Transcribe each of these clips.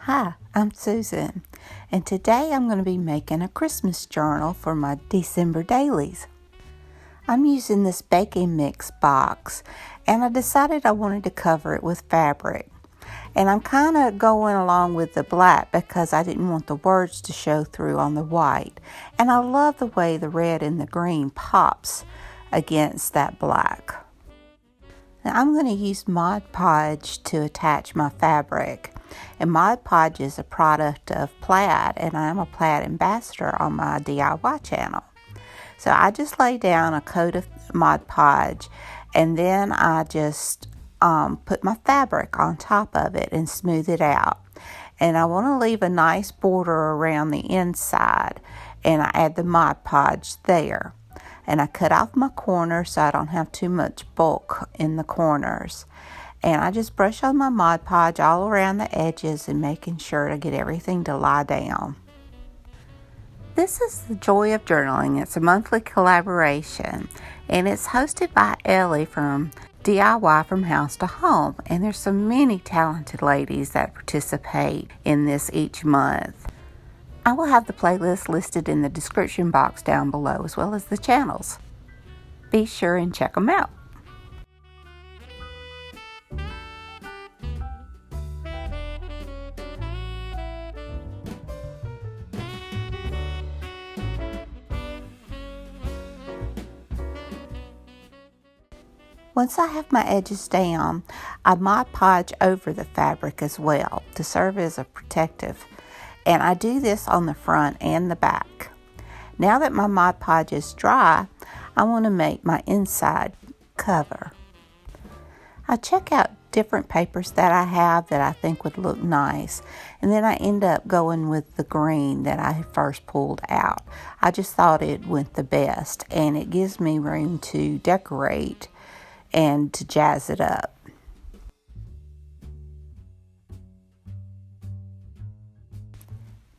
Hi, I'm Susan, and today I'm going to be making a Christmas journal for my December dailies. I'm using this baking mix box, and I decided I wanted to cover it with fabric. And I'm kind of going along with the black because I didn't want the words to show through on the white. And I love the way the red and the green pops against that black. Now I'm going to use Mod Podge to attach my fabric. And Mod Podge is a product of Plaid, and I'm a Plaid ambassador on my DIY channel. So I just lay down a coat of Mod Podge, and then I just put my fabric on top of it and smooth it out. And I want to leave a nice border around the inside, and I add the Mod Podge there. And I cut off my corners so I don't have too much bulk in the corners. And I just brush on my Mod Podge all around the edges and making sure to get everything to lie down. This is the Joy of Journaling. It's a monthly collaboration, and it's hosted by Ellie from DIY From House to Home. And there's so many talented ladies that participate in this each month. I will have the playlist listed in the description box down below, as well as the channels. Be sure and check them out. Once I have my edges down, I Mod Podge over the fabric as well to serve as a protective. And I do this on the front and the back. Now that my Mod Podge is dry, I want to make my inside cover. I check out different papers that I have that I think would look nice, and then I end up going with the green that I first pulled out. I just thought it went the best, and it gives me room to decorate and to jazz it up.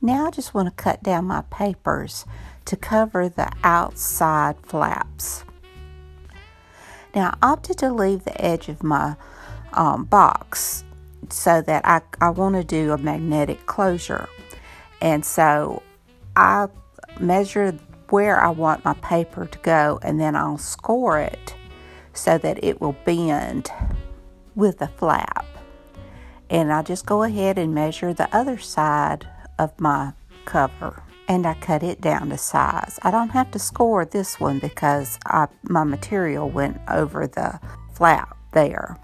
Now I just want to cut down my papers to cover the outside flaps. Now I opted to leave the edge of my box so that I want to do a magnetic closure. And so I measure where I want my paper to go, and then I'll score it so that it will bend with the flap. And I just go ahead and measure the other side of my cover, and I cut it down to size. I don't have to score this one because my material went over the flap there.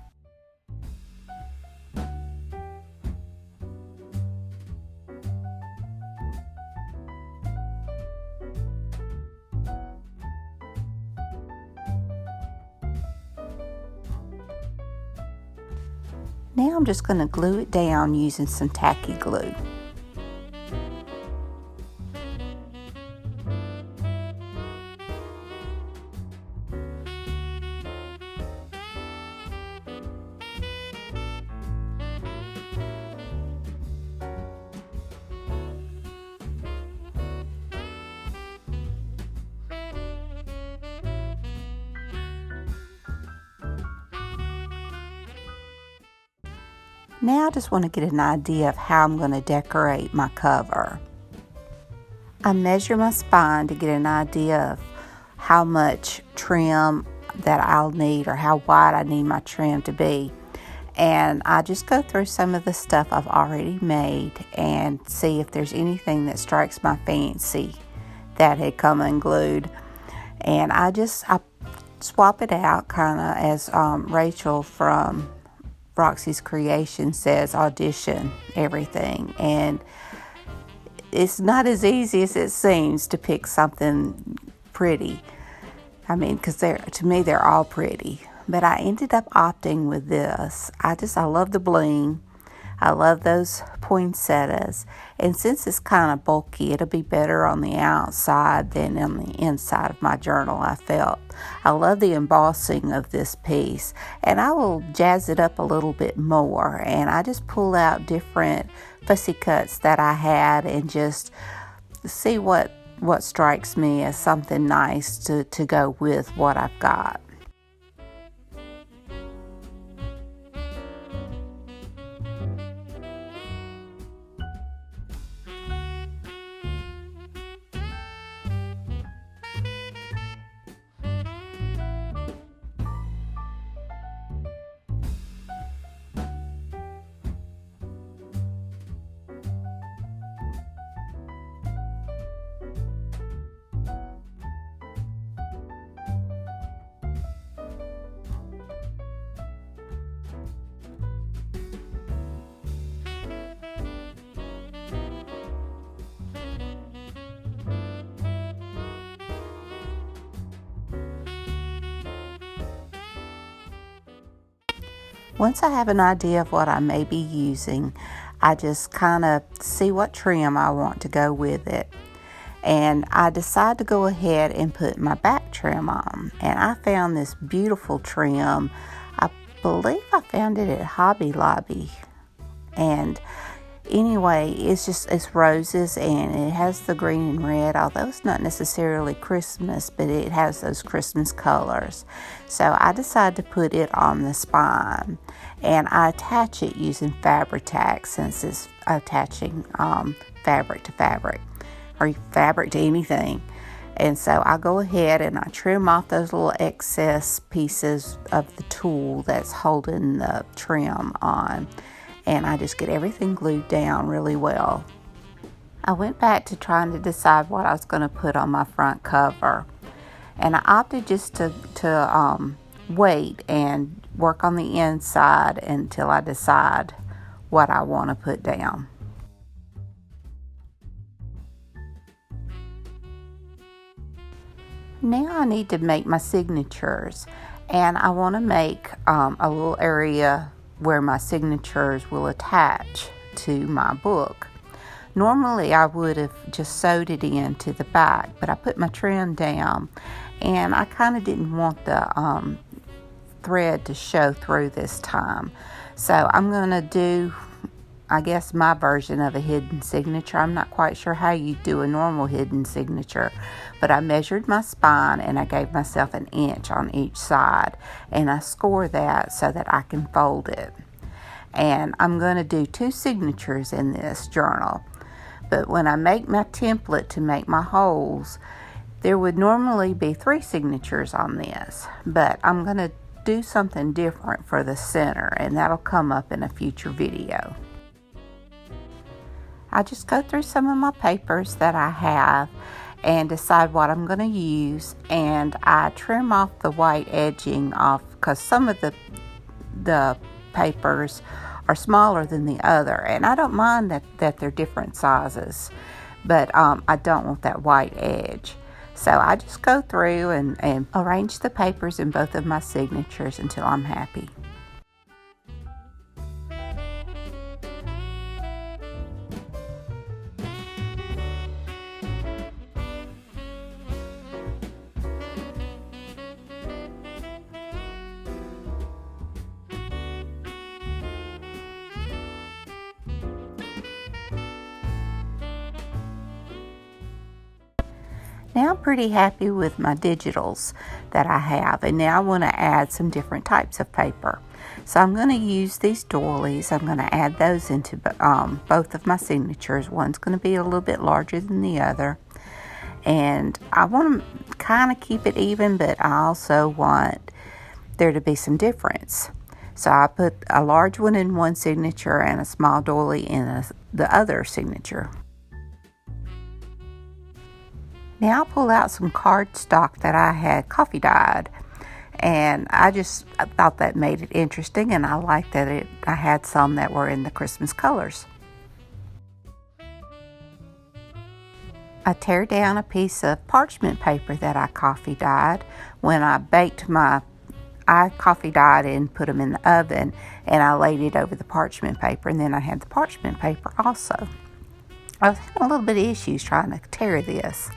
Now I'm just going to glue it down using some tacky glue. Now I just want to get an idea of how I'm going to decorate my cover. I measure my spine to get an idea of how much trim that I'll need, or how wide I need my trim to be. And I just go through some of the stuff I've already made and see if there's anything that strikes my fancy that had come unglued. And I swap it out, kind of as Rachel from Roxy's Creation says, audition everything. And it's not as easy as it seems to pick something pretty. I mean, because to me they're all pretty. But I ended up opting with this. I love the bling. I love those poinsettias. And since it's kind of bulky, it'll be better on the outside than on the inside of my journal, I felt. I love the embossing of this piece. And I will jazz it up a little bit more. And I just pull out different fussy cuts that I had and just see what strikes me as something nice to go with what I've got. Once I have an idea of what I may be using, I just kind of see what trim I want to go with it. And I decide to go ahead and put my back trim on. And I found this beautiful trim. I believe I found it at Hobby Lobby. And anyway, it's roses and it has the green and red, although it's not necessarily Christmas, but it has those Christmas colors. So I decided to put it on the spine, and I attach it using Fabri-Tac, since it's attaching fabric to fabric, or fabric to anything. And so I go ahead and I trim off those little excess pieces of the tool that's holding the trim on. And I just get everything glued down really well. I went back to trying to decide what I was going to put on my front cover. And I opted just to wait and work on the inside until I decide what I want to put down. Now I need to make my signatures, and I want to make a little area where my signatures will attach to my book. Normally I would have just sewed it into the back, but I put my trim down and I kind of didn't want the thread to show through this time. So I'm going to do, I guess, my version of a hidden signature. I'm not quite sure how you do a normal hidden signature, but I measured my spine and I gave myself an inch on each side, and I score that so that I can fold it. And I'm going to do 2 signatures in this journal. But when I make my template to make my holes, there would normally be 3 signatures on this, but I'm going to do something different for the center, and that'll come up in a future video. I just go through some of my papers that I have and decide what I'm going to use, and I trim off the white edging off, because some of the papers are smaller than the other, and I don't mind that they're different sizes, but I don't want that white edge. So I just go through and arrange the papers in both of my signatures until I'm happy. Now I'm pretty happy with my digitals that I have, and now I want to add some different types of paper. So I'm going to use these doilies. I'm going to add those into both of my signatures. One's going to be a little bit larger than the other, and I want to kind of keep it even, but I also want there to be some difference. So I put a large one in one signature and a small doily in the other signature. Now I'll pull out some cardstock that I had coffee dyed, and I thought that made it interesting, and I liked that I had some that were in the Christmas colors. I tear down a piece of parchment paper that I coffee dyed. When I coffee dyed and put them in the oven, and I laid it over the parchment paper, and then I had the parchment paper also. I was having a little bit of issues trying to tear this,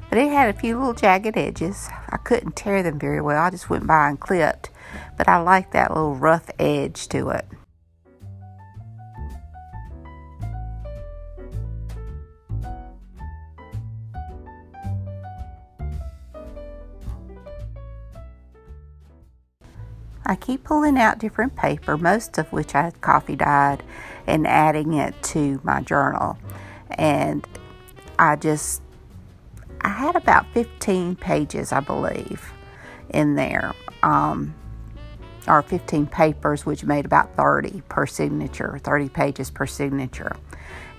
but it had a few little jagged edges. I couldn't tear them very well. I just went by and clipped, but I like that little rough edge to it. I keep pulling out different paper, most of which I had coffee dyed, and adding it to my journal. And I had about 15 pages, I believe, in there, or 15 papers, which made about 30 per signature, 30 pages per signature.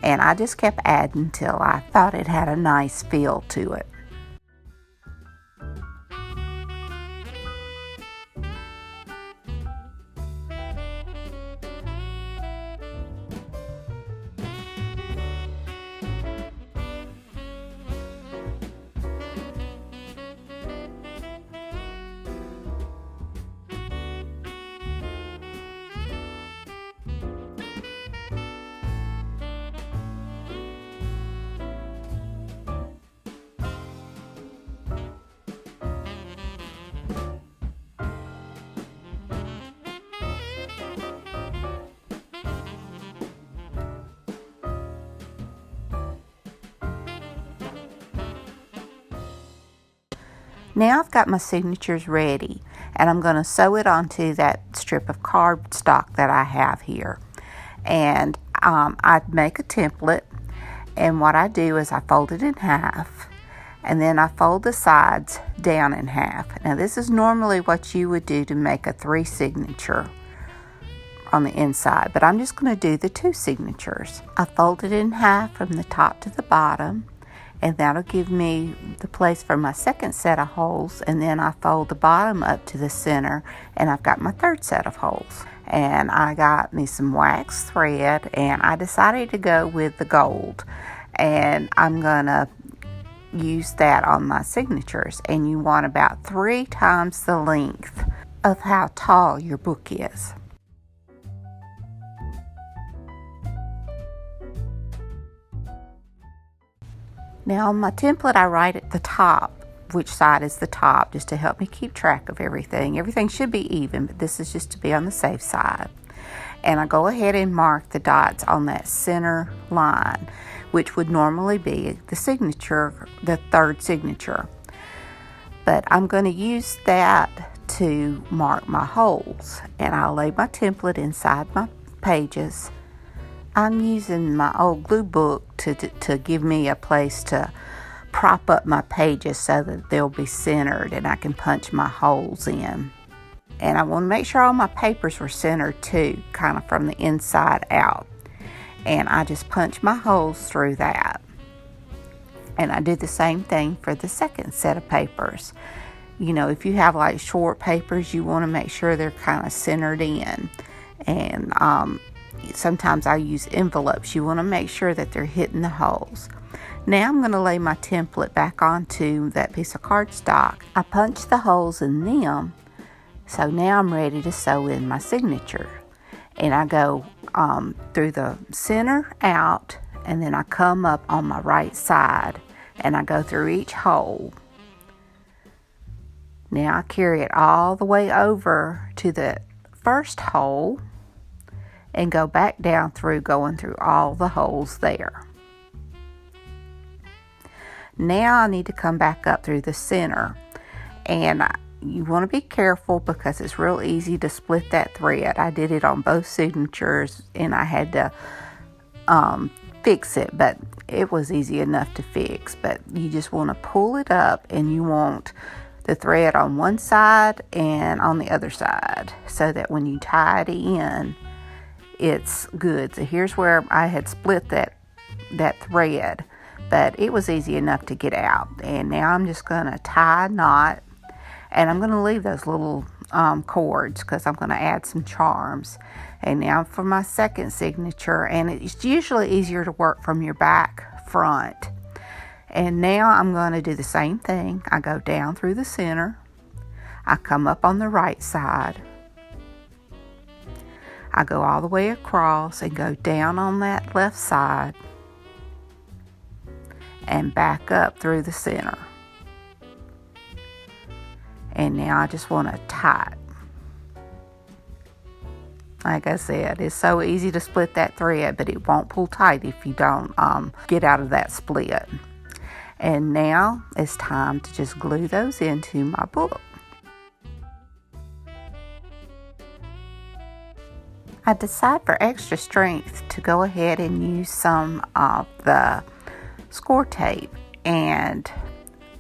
And I just kept adding till I thought it had a nice feel to it. Now I've got my signatures ready, and I'm going to sew it onto that strip of cardstock that I have here. And I make a template, and what I do is I fold it in half, and then I fold the sides down in half. Now this is normally what you would do to make a 3 signature on the inside, but I'm just going to do the 2 signatures. I fold it in half from the top to the bottom, and that'll give me the place for my second set of holes, and then I fold the bottom up to the center, and I've got my third set of holes. And I got me some wax thread, and I decided to go with the gold, and I'm gonna use that on my signatures. And you want about 3 times the length of how tall your book is. Now on my template, I write at the top which side is the top, just to help me keep track of everything. Everything should be even, but this is just to be on the safe side. And I go ahead and mark the dots on that center line, which would normally be the signature, the third signature. But I'm going to use that to mark my holes, and I'll lay my template inside my pages. I'm using my old glue book to give me a place to prop up my pages so that they'll be centered and I can punch my holes in. And I want to make sure all my papers were centered too, kind of from the inside out. And I just punch my holes through that. And I do the same thing for the second set of papers. You know, if you have like short papers, you want to make sure they're kind of centered in. And sometimes I use envelopes. You want to make sure that they're hitting the holes. Now I'm going to lay my template back onto that piece of cardstock. I punch the holes in them, so now I'm ready to sew in my signature. And I go through the center out, and then I come up on my right side, and I go through each hole. Now I carry it all the way over to the first hole, and go back down through, going through all the holes there. Now I need to come back up through the center, and you want to be careful because it's real easy to split that thread. I did it on both signatures, and I had to fix it, but it was easy enough to fix. But you just want to pull it up, and you want the thread on one side and on the other side, so that when you tie it in, it's good. So here's where I had split that thread, but it was easy enough to get out. And now I'm just going to tie a knot, and I'm going to leave those little cords because I'm going to add some charms. And now for my second signature, and it's usually easier to work from your back front. And now I'm going to do the same thing. I go down through the center, I come up on the right side, I go all the way across and go down on that left side and back up through the center. And now I just want to tie it. Like I said, it's so easy to split that thread, but it won't pull tight if you don't get out of that split. And now it's time to just glue those into my book. I decide for extra strength to go ahead and use some of the score tape, and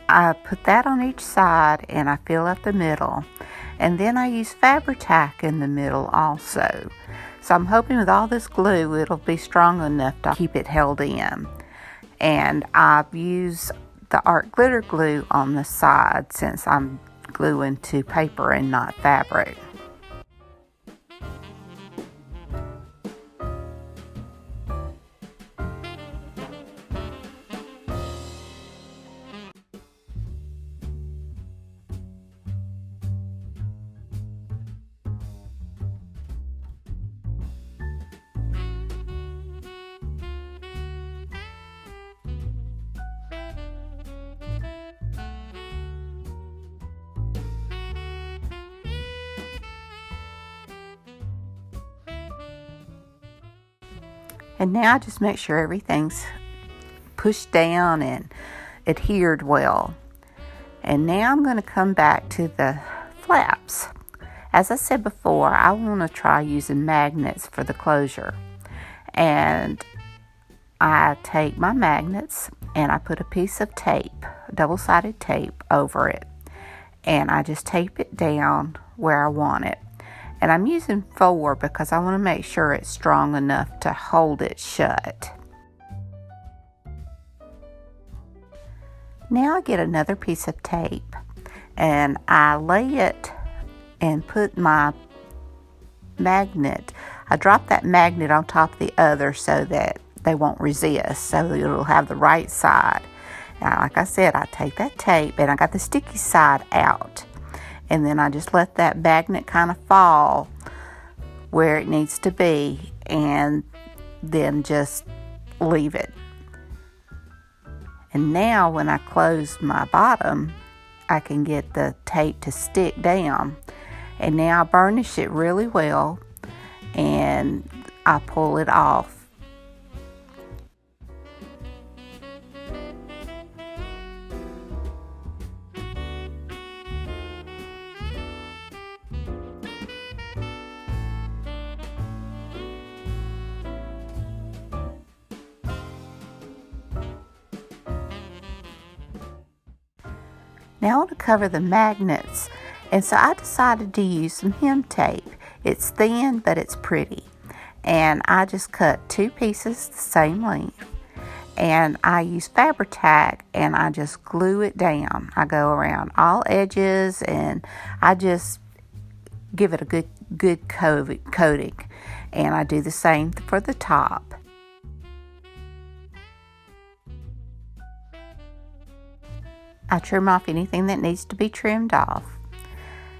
I put that on each side, and I fill up the middle, and then I use Fabri-Tac in the middle also. So I'm hoping with all this glue it'll be strong enough to keep it held in. And I've used the art glitter glue on the side since I'm gluing to paper and not fabric. And now just make sure everything's pushed down and adhered well. And now I'm going to come back to the flaps. As I said before, I want to try using magnets for the closure. And I take my magnets and I put a piece of tape, double-sided tape, over it. And I just tape it down where I want it. And I'm using 4 because I want to make sure it's strong enough to hold it shut. Now I get another piece of tape and I lay it and put my magnet. I drop that magnet on top of the other so that they won't resist, so it'll have the right side. Now, like I said, I take that tape and I got the sticky side out, and then I just let that magnet kind of fall where it needs to be, and then just leave it. And now when I close my bottom, I can get the tape to stick down. And now I burnish it really well and I pull it off. Now I want to cover the magnets, and so I decided to use some hem tape. It's thin, but it's pretty. And I just cut 2 pieces the same length. And I use Fabri-Tac and I just glue it down. I go around all edges and I just give it a good coating. And I do the same for the top. I trim off anything that needs to be trimmed off.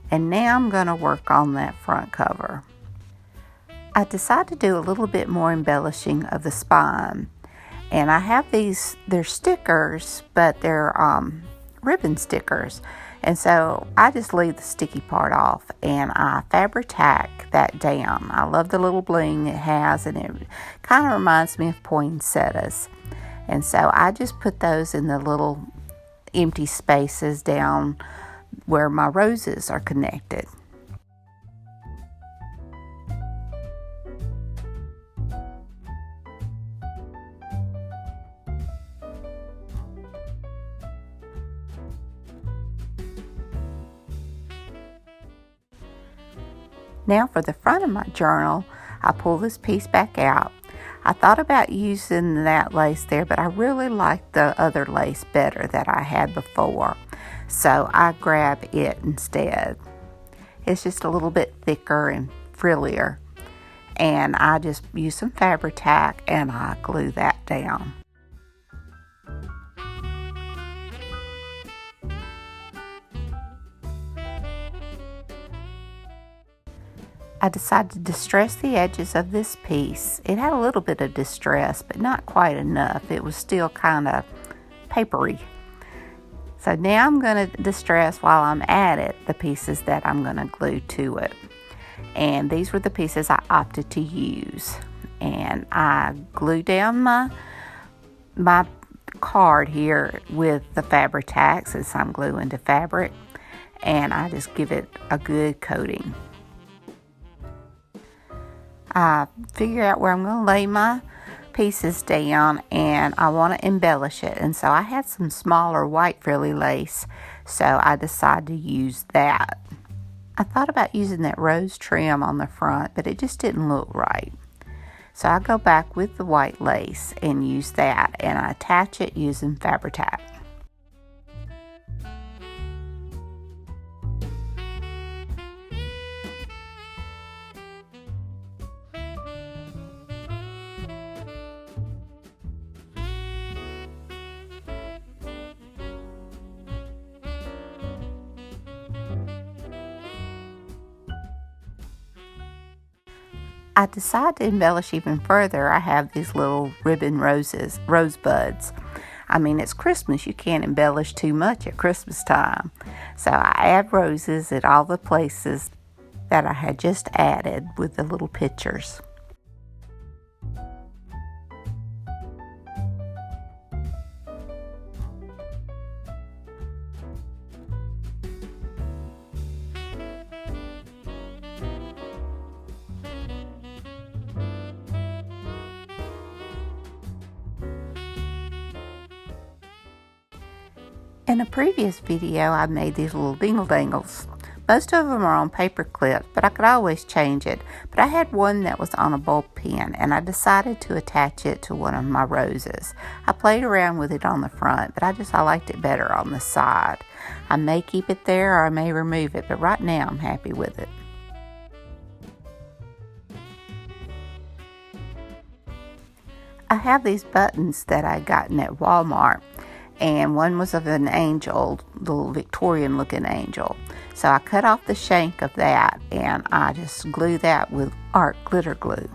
And now I'm going to work on that front cover. I decided to do a little bit more embellishing of the spine. And I have these, they're stickers, but they're ribbon stickers. And so I just leave the sticky part off and I Fabri-Tac that down. I love the little bling it has, and it kind of reminds me of poinsettias. And so I just put those in the little empty spaces down where my roses are connected. Now for the front of my journal, I pull this piece back out. I thought about using that lace there, but I really like the other lace better that I had before. So I grab it instead. It's just a little bit thicker and frillier. And I just use some Fabri-Tac and I glue that down. I decided to distress the edges of this piece. It had a little bit of distress, but not quite enough. It was still kind of papery. So now I'm going to distress, while I'm at it, the pieces that I'm going to glue to it. And these were the pieces I opted to use. And I glue down my card here with the Fabri-Tac, since I'm gluing to fabric. And I just give it a good coating. I figure out where I'm going to lay my pieces down, and I want to embellish it. And so I had some smaller white frilly lace, so I decided to use that. I thought about using that rose trim on the front, but it just didn't look right. So I go back with the white lace and use that, and I attach it using Fabri-Tac. I decided to embellish even further. I have these little ribbon rosebuds. I mean, it's Christmas. You can't embellish too much at Christmas time. So I add roses at all the places that I had just added with the little pictures. In a previous video, I made these little dingle dangles. Most of them are on paper clips, but I could always change it. But I had one that was on a ball pen, and I decided to attach it to one of my roses. I played around with it on the front, but I liked it better on the side. I may keep it there or I may remove it, but right now I'm happy with it. I have these buttons that I gotten at Walmart, and one was of an angel, little Victorian looking angel. So I cut off the shank of that and I just glue that with art glitter glue.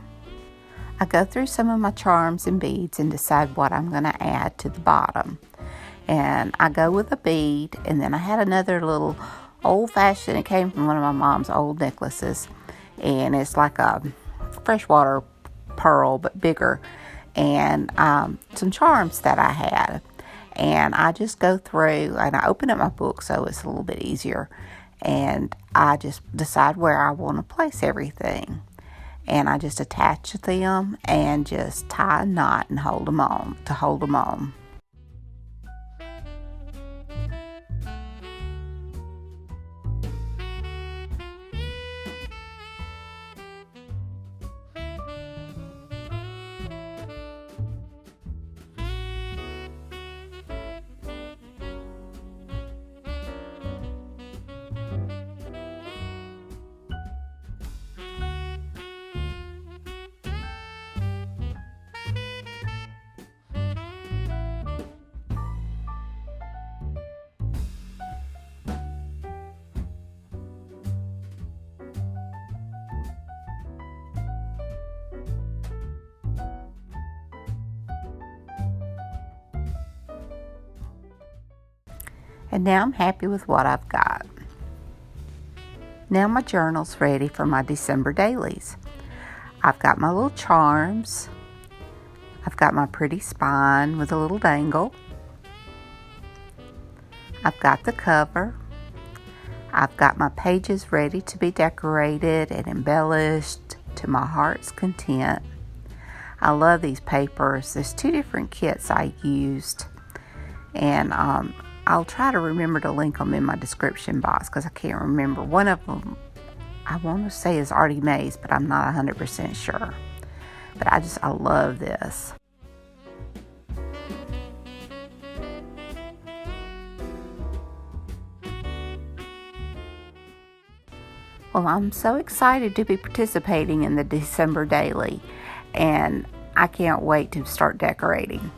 I go through some of my charms and beads and decide what I'm going to add to the bottom. And I go with a bead, and then I had another little old-fashioned, it came from one of my mom's old necklaces, and it's like a freshwater pearl but bigger, and some charms that I had. And I just go through and I open up my book so it's a little bit easier, and I just decide where I want to place everything, and I just attach them and just tie a knot and hold them on. And now I'm happy with what I've got. Now my journal's ready for my December dailies. I've got my little charms. I've got my pretty spine with a little dangle. I've got the cover. I've got my pages ready to be decorated and embellished to my heart's content. I love these papers. There's 2 different kits I used, and I'll try to remember to link them in my description box because I can't remember. One of them I want to say is Artie Mae's, but I'm not 100% sure. But I love this. Well, I'm so excited to be participating in the December daily, and I can't wait to start decorating.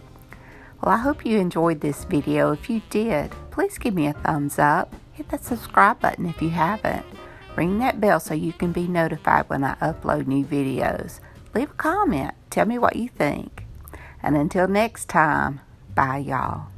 Well, I hope you enjoyed this video. If you did, please give me a thumbs up. Hit that subscribe button if you haven't. Ring that bell so you can be notified when I upload new videos. Leave a comment. Tell me what you think. And until next time, bye y'all.